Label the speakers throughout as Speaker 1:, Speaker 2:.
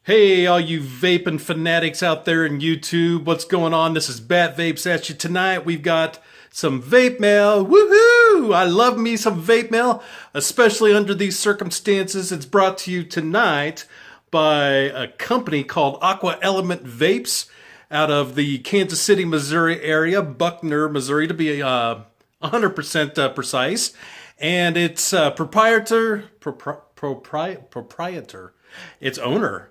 Speaker 1: Hey, all you vaping fanatics out there in YouTube, what's going on? This is Bat Vapes at you tonight. We've got some vape mail. Woohoo! I love me some vape mail, especially under these circumstances. It's brought to you tonight by a company called Aqua Element Vapes out of the Kansas City, Missouri area, Buckner, Missouri to be 100% precise. And its proprietor, its owner,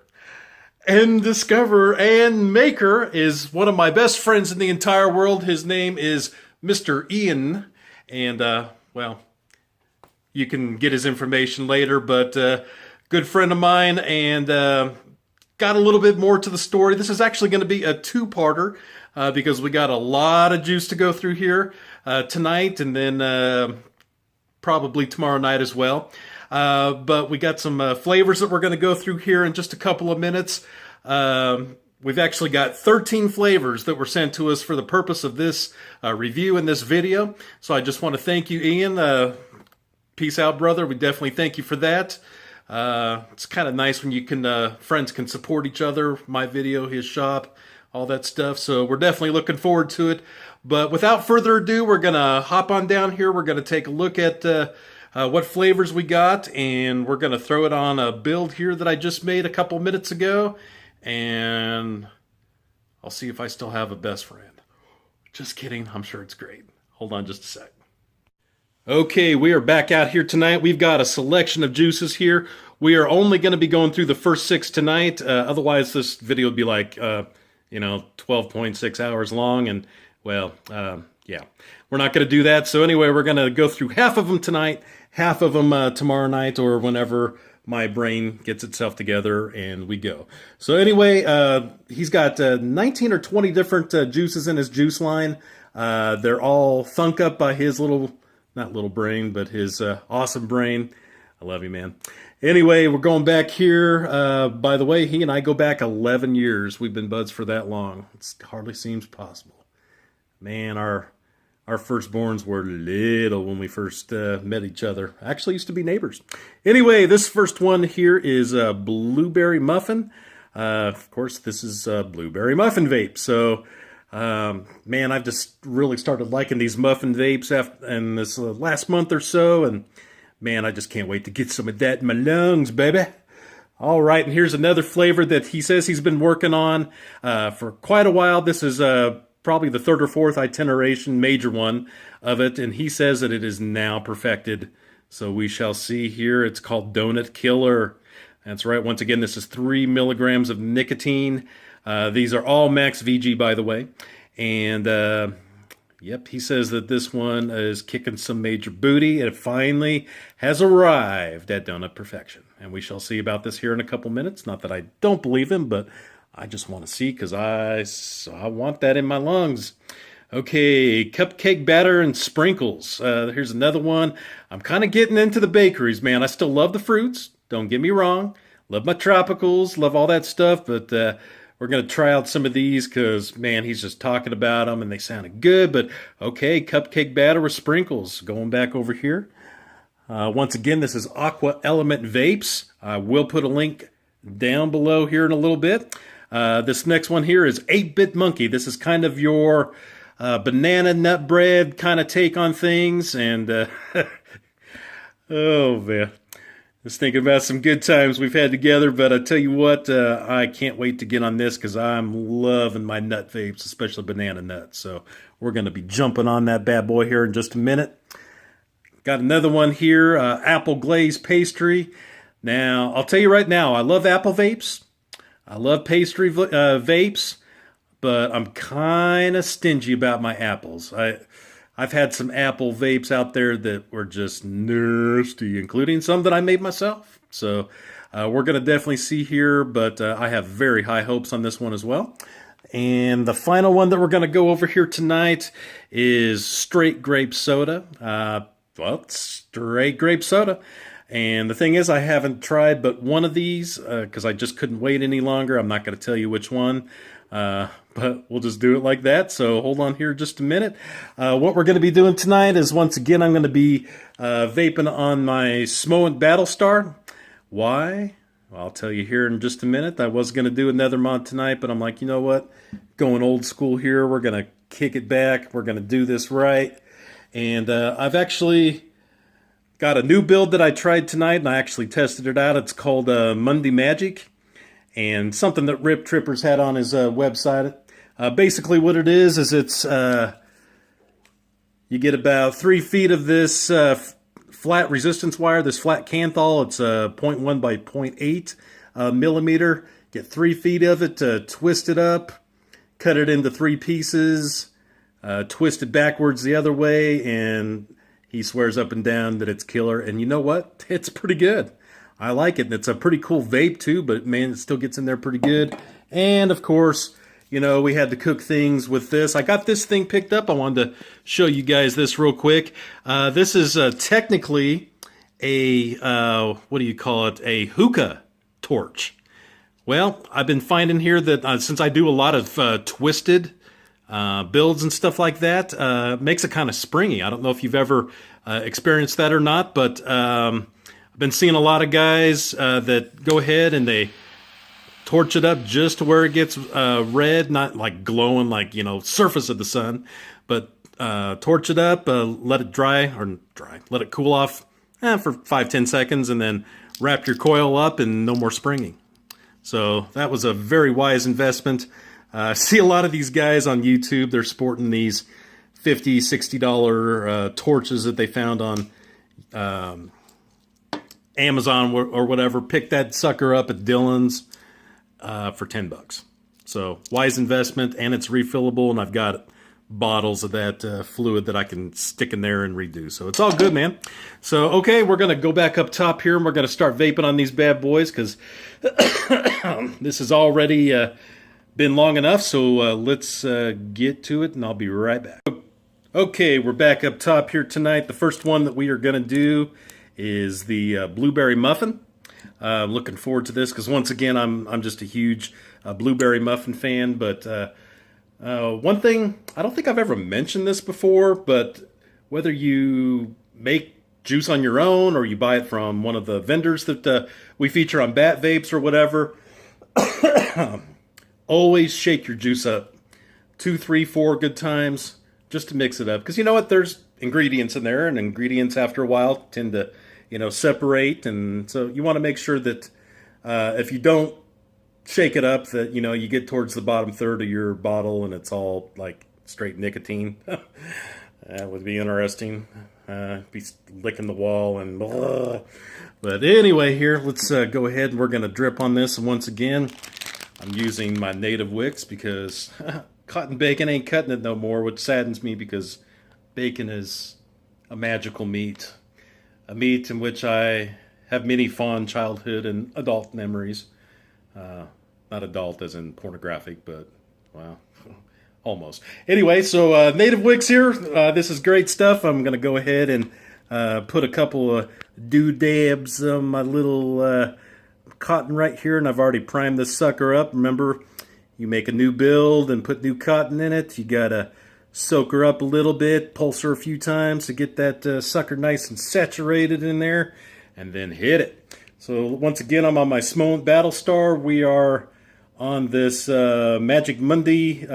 Speaker 1: and discoverer and maker is one of my best friends in the entire world. His name is Mr. Ian, and well, you can get his information later, but good friend of mine, and got a little bit more to the story. This is actually going to be a two-parter because we got a lot of juice to go through here tonight, and then probably tomorrow night as well. But we got some flavors that we're going to go through here in just a couple of minutes. We've actually got 13 flavors that were sent to us for the purpose of this review in this video. So I just want to thank you, Ian. Peace out, brother. We definitely thank you for that. It's kind of nice when you can friends can support each other, my video, his shop, all that stuff. So we're definitely looking forward to it. But without further ado, we're going to hop on down here. We're going to take a look at what flavors we got, and we're going to throw it on a build here that I just made a couple minutes ago, and I'll see if I still have a best friend. Just kidding. I'm sure it's great. Hold on just a sec. Okay, we are back out here tonight. We've got a selection of juices here. We are only going to be going through the first 6 tonight. Otherwise, this video would be like, 12.6 hours long, and well, yeah, we're not going to do that. So anyway, we're going to go through half of them tonight, half of them tomorrow night, or whenever my brain gets itself together and we go. So anyway, he's got 19 or 20 different juices in his juice line. They're all thunk up by his not little brain, but his awesome brain. I love you, man. Anyway, we're going back here. By the way, he and I go back 11 years. We've been buds for that long. It hardly seems possible. Man, our firstborns were little when we first met each other. Actually used to be neighbors. Anyway, this first one here is a blueberry muffin. Of course, this is a blueberry muffin vape. So, man, I've just really started liking these muffin vapes in this last month or so. And, man, I just can't wait to get some of that in my lungs, baby. All right, and here's another flavor that he says he's been working on for quite a while. This is probably the 3rd or 4th itineration, major one of it, and he says that it is now perfected. So we shall see here. It's called Donut Killer. That's right. Once again, this is 3 milligrams of nicotine. These are all max VG, by the way. And, yep, he says that this one is kicking some major booty. It finally has arrived at donut perfection. And we shall see about this here in a couple minutes. Not that I don't believe him, but I just want to see because I want that in my lungs. Okay, cupcake batter and sprinkles. Here's another one. I'm kind of getting into the bakeries, man. I still love the fruits. Don't get me wrong. Love my tropicals. Love all that stuff. But we're going to try out some of these because, man, he's just talking about them and they sounded good. But, okay, cupcake batter with sprinkles. Going back over here. Once again, this is Aqua Element Vapes. I will put a link down below here in a little bit. This next one here is 8-Bit Monkey. This is kind of your banana nut bread kind of take on things. And, oh, man. Just thinking about some good times we've had together. But I tell you what, I can't wait to get on this because I'm loving my nut vapes, especially banana nuts. So we're going to be jumping on that bad boy here in just a minute. Got another one here, apple glazed pastry. Now, I'll tell you right now, I love apple vapes. I love pastry vapes, but I'm kind of stingy about my apples. I've had some apple vapes out there that were just nasty, including some that I made myself. So we're going to definitely see here, but I have very high hopes on this one as well. And the final one that we're going to go over here tonight is straight grape soda. Well, straight grape soda. And the thing is, I haven't tried but one of these because I just couldn't wait any longer. I'm not going to tell you which one, but we'll just do it like that. So hold on here just a minute. What we're going to be doing tonight is, once again, I'm going to be vaping on my Smoant Battlestar. Why? Well, I'll tell you here in just a minute. I was going to do another mod tonight, but I'm like, you know what? Going old school here. We're going to kick it back. We're going to do this right. And I've actually got a new build that I tried tonight, and I actually tested it out. It's called Monday Magic, and something that Rip Trippers had on his website. Basically what it is it's you get about 3 feet of this flat resistance wire, this flat Canthal. It's 0.1 by 0.8 millimeter. Get 3 feet of it, twist it up, cut it into 3 pieces, twist it backwards the other way, and he swears up and down that it's killer. And you know what? It's pretty good. I like it. And it's a pretty cool vape too, but man, it still gets in there pretty good. And of course, you know, we had to cook things with this. I got this thing picked up. I wanted to show you guys this real quick. This is technically a, what do you call it? A hookah torch. Well, I've been finding here that since I do a lot of twisted builds and stuff like that, makes it kind of springy. I don't know if you've ever experienced that or not, but I've been seeing a lot of guys that go ahead and they torch it up just to where it gets red, not like glowing like, you know, surface of the sun, but torch it up, let it let it cool off for 5-10 seconds, and then wrap your coil up and no more springing. So that was a very wise investment. I see a lot of these guys on YouTube, they're sporting these $50, $60 torches that they found on Amazon or whatever. Pick that sucker up at Dillon's for $10. So wise investment, and it's refillable, and I've got bottles of that fluid that I can stick in there and redo. So it's all good, man. So, okay, we're going to go back up top here, and we're going to start vaping on these bad boys, because this has already been long enough. So let's get to it, and I'll be right back. Okay, we're back up top here tonight. The first one that we are going to do is the blueberry muffin. I'm looking forward to this because once again, I'm just a huge blueberry muffin fan. But one thing, I don't think I've ever mentioned this before, but whether you make juice on your own or you buy it from one of the vendors that we feature on Bat Vapes or whatever, always shake your juice up 2, 3, 4 good times just to mix it up. Because you know what? There's ingredients in there, and ingredients after a while tend to, you know, separate. And so you want to make sure that if you don't shake it up, that, you know, you get towards the bottom third of your bottle and it's all like straight nicotine. That would be interesting. Be licking the wall and blah. But anyway, here, let's go ahead and we're going to drip on this. And once again, I'm using my native wicks because cotton bacon ain't cutting it no more, which saddens me because bacon is a magical meat. A meat in which I have many fond childhood and adult memories. Not adult as in pornographic, but, well, almost. Anyway, so native wicks here. This is great stuff. I'm going to go ahead and put a couple of doodabs on my little cotton right here, and I've already primed this sucker up. Remember, you make a new build and put new cotton in it. You got to soak her up a little bit, pulse her a few times to get that sucker nice and saturated in there, and then hit it. So once again, I'm on my Smoke Battlestar. We are on this Magic Monday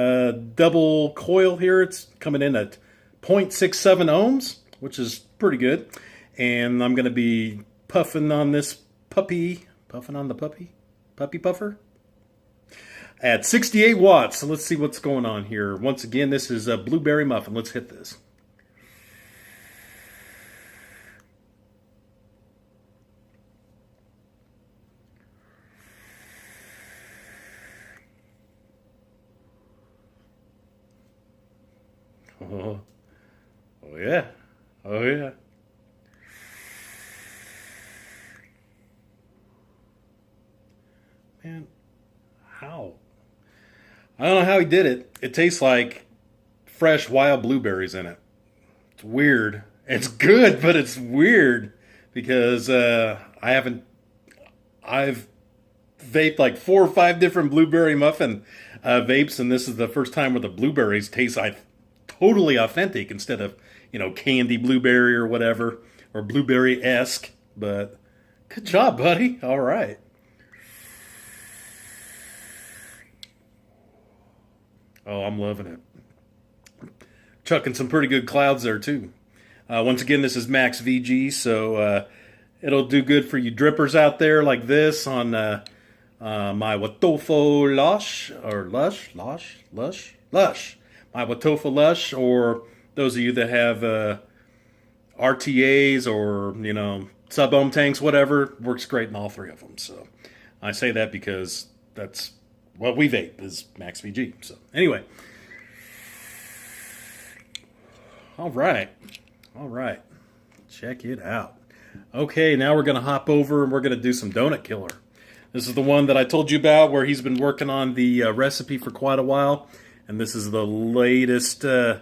Speaker 1: double coil here. It's coming in at 0.67 ohms, which is pretty good. And I'm going to be puffing on this puppy puffer at 68 watts. So let's see what's going on here. Once again, this is a blueberry muffin. Let's hit this. Oh yeah. Oh yeah. Man, how? I don't know how he did it. It tastes like fresh wild blueberries in it. It's weird. It's good, but it's weird because I've vaped like 4 or 5 different blueberry muffin vapes, and this is the first time where the blueberries taste like totally authentic instead of, you know, candy blueberry or whatever, or blueberry-esque. But good job, buddy. All right. Oh, I'm loving it. Chucking some pretty good clouds there too. Once again, this is Max VG, so it'll do good for you drippers out there like this on my Watofo Lush, or Lush. My Watofo Lush, or those of you that have RTAs or, sub-ohm tanks, whatever, works great in all three of them. So I say that because that's what we vape is Max VG. So anyway. All right. Check it out. Okay, now we're going to hop over and we're going to do some Donut Killer. This is the one that I told you about where he's been working on the recipe for quite a while. And this is the latest, what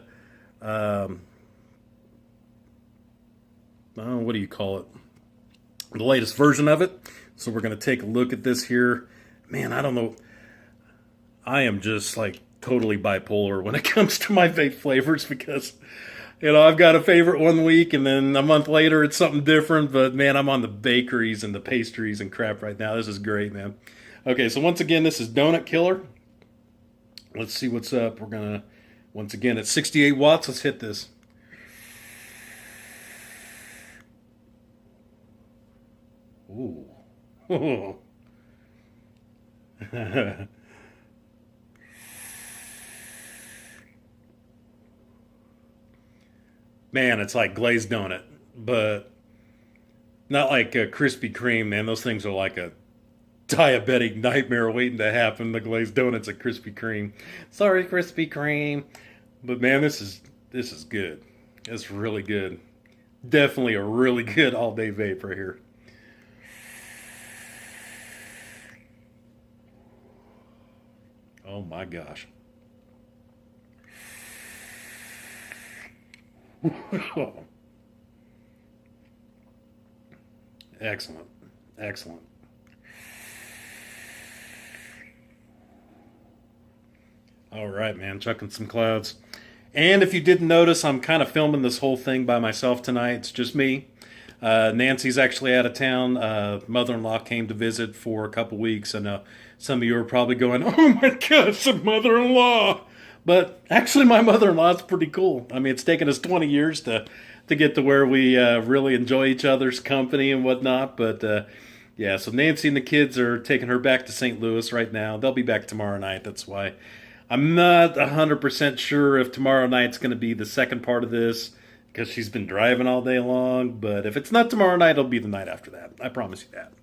Speaker 1: do you call it? The latest version of it. So we're going to take a look at this here. Man, I don't know. I am just like totally bipolar when it comes to my vape flavors because, I've got a favorite one week and then a month later it's something different. But man, I'm on the bakeries and the pastries and crap right now. This is great, man. Okay, so once again, this is Donut Killer. Let's see what's up. We're going to, once again, at 68 watts, let's hit this. Ooh. Man, it's like glazed donut, but not like a Krispy Kreme, man. Those things are like a diabetic nightmare waiting to happen. The glazed donuts at Krispy Kreme. Sorry, Krispy Kreme. But man, this is good. It's really good. Definitely a really good all-day vape right here. Oh my gosh. Excellent. All right, man, chucking some clouds. And if you didn't notice, I'm kind of filming this whole thing by myself tonight. It's just me. Nancy's actually out of town. Mother-in-law came to visit for a couple weeks. I know some of you are probably going, oh my gosh, a mother-in-law. But actually, my mother-in-law is pretty cool. I mean, it's taken us 20 years to get to where we really enjoy each other's company and whatnot. But yeah, so Nancy and the kids are taking her back to St. Louis right now. They'll be back tomorrow night. That's why I'm not 100% sure if tomorrow night's going to be the second part of this because she's been driving all day long. But if it's not tomorrow night, it'll be the night after that. I promise you that.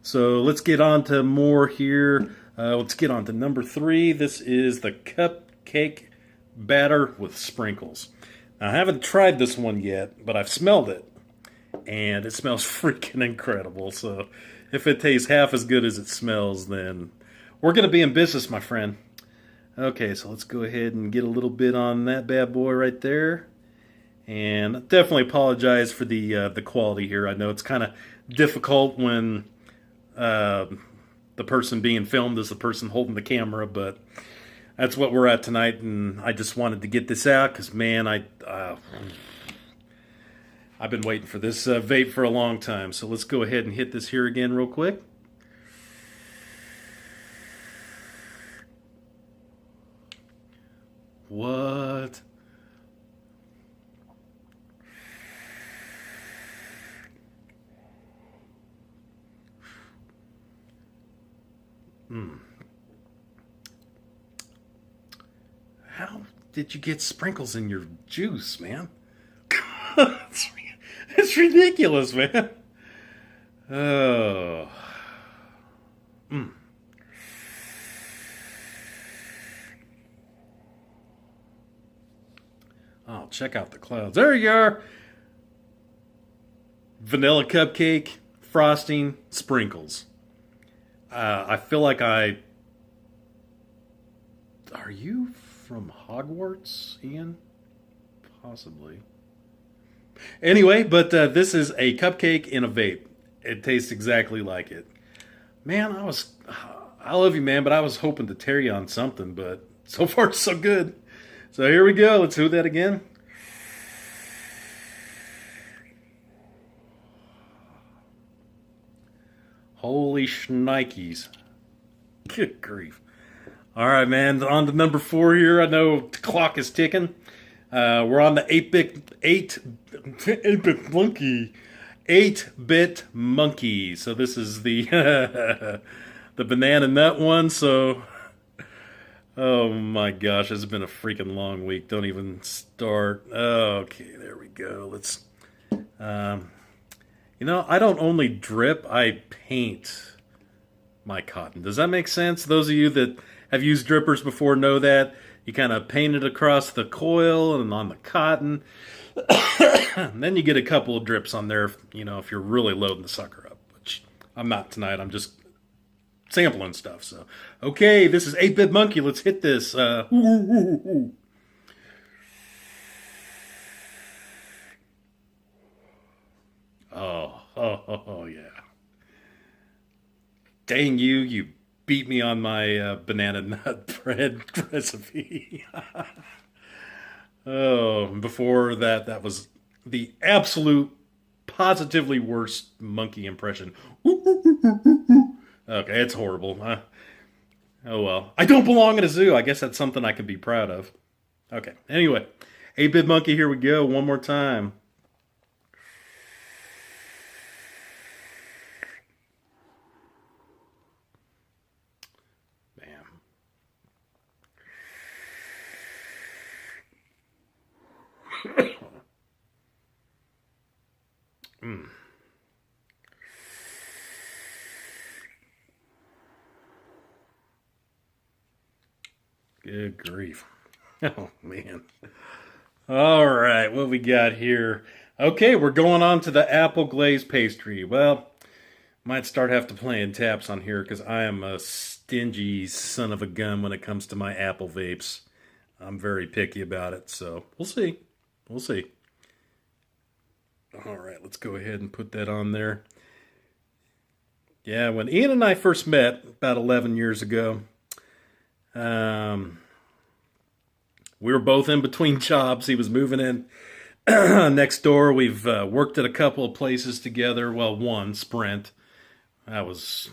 Speaker 1: So let's get on to more here. Let's get on to number 3. This is the cupcake batter with sprinkles. Now, I haven't tried this one yet, but I've smelled it. And it smells freaking incredible. So if it tastes half as good as it smells, then we're going to be in business, my friend. Okay, so let's go ahead and get a little bit on that bad boy right there. And definitely apologize for the quality here. I know it's kind of difficult when the person being filmed is the person holding the camera, but that's what we're at tonight. And I just wanted to get this out because, man, I've been waiting for this vape for a long time. So let's go ahead and hit this here again real quick. What? How did you get sprinkles in your juice, man? It's ridiculous, man. Oh. Oh, check out the clouds. There you are. Vanilla cupcake, frosting, sprinkles. I feel like Are you from Hogwarts, Ian? Possibly. Anyway, but this is a cupcake in a vape. It tastes exactly like it. Man, I love you, man, but I was hoping to tear you on something, but so far so good. So here we go. Let's do that again. Holy shnikes. Good grief. All right, man. On to number 4 here. I know the clock is ticking. We're on the 8-bit monkey. 8-bit monkey. So this is the the banana nut one. So oh my gosh, it's been a freaking long week. Don't even start. Okay, there we go. Let's. Um, I don't only drip. I paint my cotton. Does that make sense? Those of you that have used drippers before know that. You kind of paint it across the coil and on the cotton. And then you get a couple of drips on there, if you're really loading the sucker up. Which I'm not tonight. I'm just sampling stuff. So, okay, this is 8-Bit Monkey. Let's hit this. Oh, yeah. Dang you beat me on my banana nut bread recipe. Oh, before that, that was the absolute, positively worst monkey impression. Okay, it's horrible. Oh well. I don't belong in a zoo. I guess that's something I can be proud of. Okay, anyway. 8-Bit Monkey, here we go. One more time. Mm. Good grief. Oh, man. All right, what we got here? Okay, we're going on to the apple glaze pastry. Well, might start have to playing taps on here because I am a stingy son of a gun when it comes to my apple vapes. I'm very picky about it, so we'll see. We'll see. All right, let's go ahead and put that on there. Yeah, when Ian and I first met about 11 years ago, we were both in between jobs. He was moving in next door. We've worked at a couple of places together. Well, one, Sprint. That was,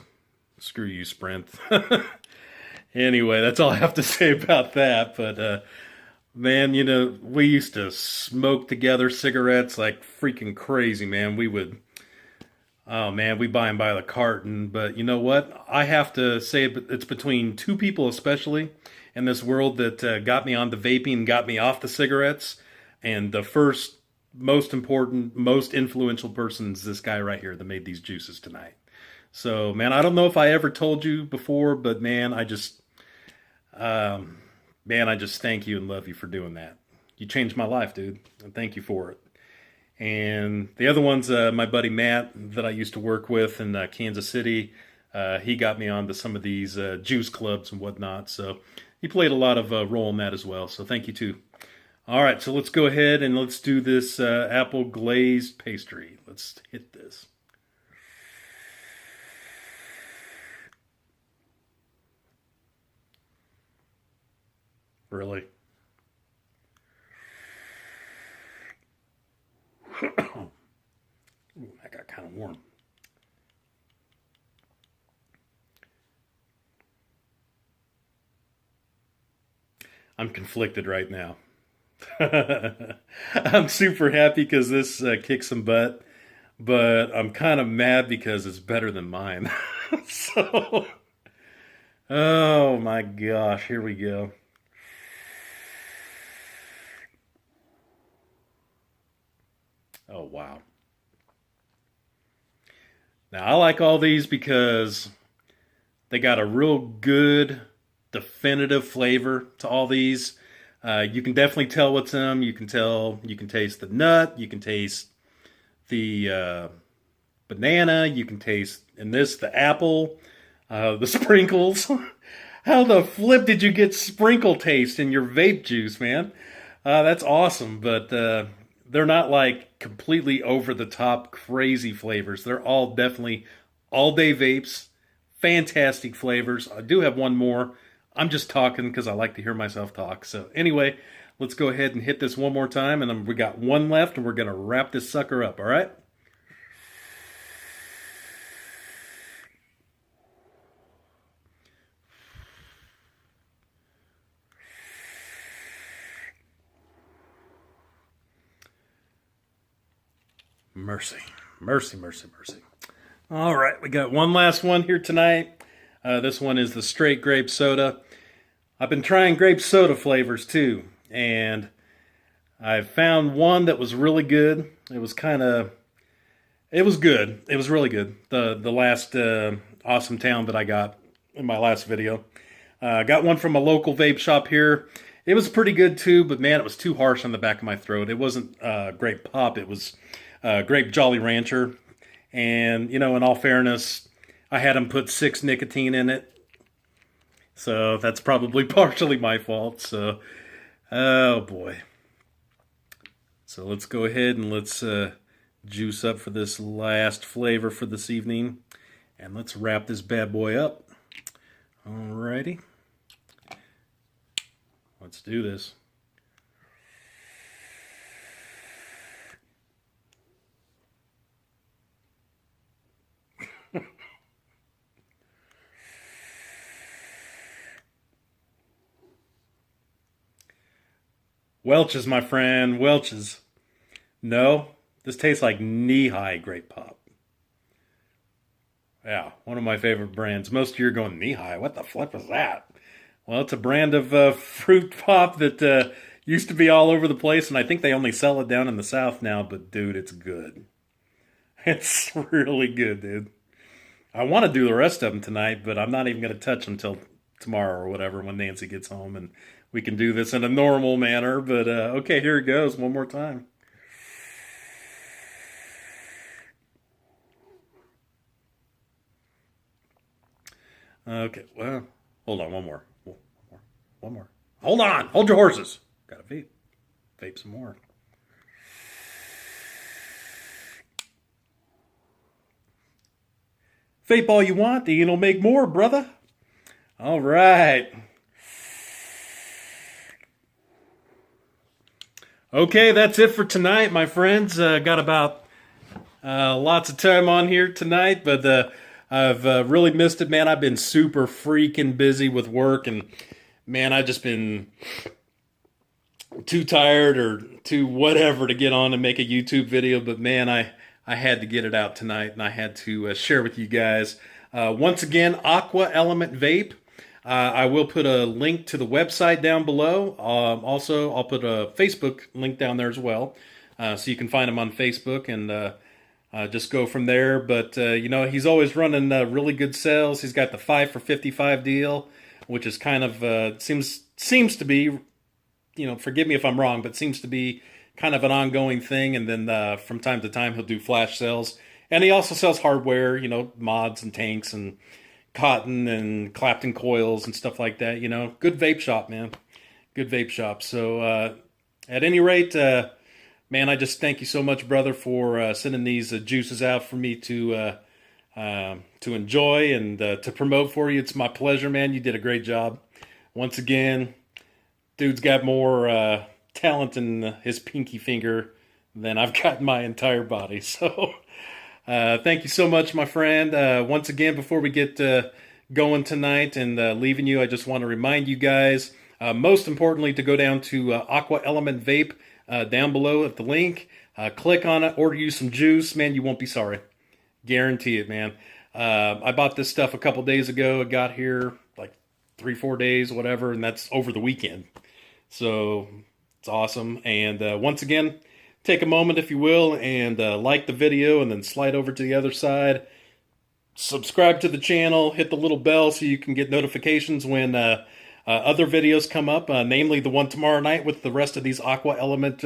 Speaker 1: screw you, Sprint. Anyway, that's all I have to say about that. But, man, we used to smoke together cigarettes like freaking crazy, man. Oh man, we buy them by the carton. But you know what? I have to say it's between two people, especially in this world, that got me on the vaping and got me off the cigarettes. And the first, most important, most influential person is this guy right here that made these juices tonight. So, man, I don't know if I ever told you before, but man, I just thank you and love you for doing that. You changed my life, dude, and thank you for it. And the other one's my buddy Matt that I used to work with in Kansas City. He got me onto some of these juice clubs and whatnot, so he played a lot of role in that as well. So thank you too. All right, so let's go ahead and let's do this apple glazed pastry. Let's hit this. Really? Ooh, that got kind of warm. I'm conflicted right now. I'm super happy because this kicks some butt, but I'm kind of mad because it's better than mine. So, oh my gosh, here we go. Oh wow. Now I like all these because they got a real good, definitive flavor to all these. You can definitely tell what's in them. You can taste the nut. You can taste the banana. You can taste, in this, the apple, the sprinkles. How the flip did you get sprinkle taste in your vape juice, man? That's awesome, but they're not like completely over the top crazy flavors. They're all definitely all day vapes, fantastic flavors. I do have one more. I'm just talking because I like to hear myself talk. So anyway, let's go ahead and hit this one more time, and then we got one left, and we're gonna wrap this sucker up. All right. Mercy. Mercy, mercy, mercy. All right, we got one last one here tonight. This one is the straight grape soda. I've been trying grape soda flavors too, and I found one that was really good. It was good. It was really good. The last Awesome Town that I got in my last video. I got one from a local vape shop here. It was pretty good too, but man, it was too harsh on the back of my throat. It wasn't grape pop. It was grape Jolly Rancher. And, in all fairness, I had them put 6 nicotine in it. So that's probably partially my fault. So, oh boy. So let's go ahead and let's juice up for this last flavor for this evening. And let's wrap this bad boy up. Alrighty. Let's do this. Welch's, my friend, Welch's. No, this tastes like knee-high grape pop. Yeah, one of my favorite brands. Most of you are going, knee-high? What the flip is that? Well, it's a brand of fruit pop that used to be all over the place, and I think they only sell it down in the South now, but dude, it's good. It's really good, dude. I want to do the rest of them tonight, but I'm not even going to touch them until tomorrow or whatever when Nancy gets home, and we can do this in a normal manner. But okay, here it goes one more time. Okay, well, hold on, one more. One more. Hold on, hold your horses. Gotta vape. Vape some more. Vape all you want, Ian will make more, brother. All right. Okay, that's it for tonight, my friends. Got about lots of time on here tonight, but I've really missed it, man. I've been super freaking busy with work, and man, I've just been too tired or too whatever to get on and make a YouTube video, but man, I had to get it out tonight, and I had to share with you guys. Once again, Aqua Element Vape. I will put a link to the website down below. Also, I'll put a Facebook link down there as well, so you can find him on Facebook and just go from there. But he's always running really good sales. He's got the 5 for 55 deal, which is kind of seems to be, forgive me if I'm wrong, but seems to be kind of an ongoing thing. And then from time to time, he'll do flash sales, and he also sells hardware, mods and tanks and cotton and Clapton coils and stuff like that. Good vape shop, man. Good vape shop. So at any rate, man, I just thank you so much, brother, for sending these juices out for me to enjoy and to promote for you. It's my pleasure, man. You did a great job. Once again, dude's got more talent in his pinky finger than I've got in my entire body. So thank you so much, my friend. Once again, before we get going tonight and leaving you, I just want to remind you guys, most importantly, to go down to Aqua Element Vape down below at the link. Click on it, order you some juice. Man, you won't be sorry. Guarantee it, man. I bought this stuff a couple days ago. It got here like 3-4 days, whatever, and that's over the weekend. So it's awesome. And once again, take a moment, if you will, and like the video, and then slide over to the other side. Subscribe to the channel, hit the little bell so you can get notifications when other videos come up, namely the one tomorrow night with the rest of these Aqua Element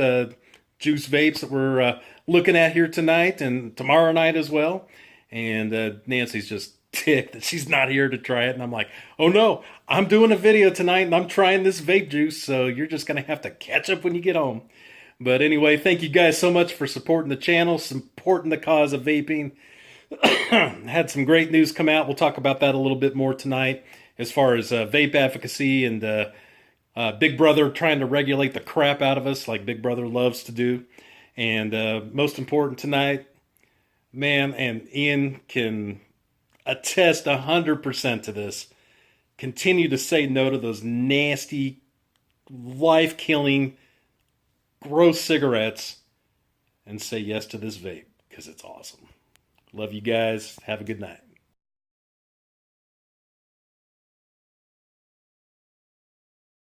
Speaker 1: juice vapes that we're looking at here tonight, and tomorrow night as well. And Nancy's just ticked that she's not here to try it, and I'm like, oh no, I'm doing a video tonight, and I'm trying this vape juice, so you're just going to have to catch up when you get home. But anyway, thank you guys so much for supporting the channel, supporting the cause of vaping. Had some great news come out. We'll talk about that a little bit more tonight as far as vape advocacy and Big Brother trying to regulate the crap out of us like Big Brother loves to do. And most important tonight, man, and Ian can attest 100% to this, continue to say no to those nasty, life-killing, gross cigarettes and say yes to this vape. because it's awesome. Love you guys. Have a good night.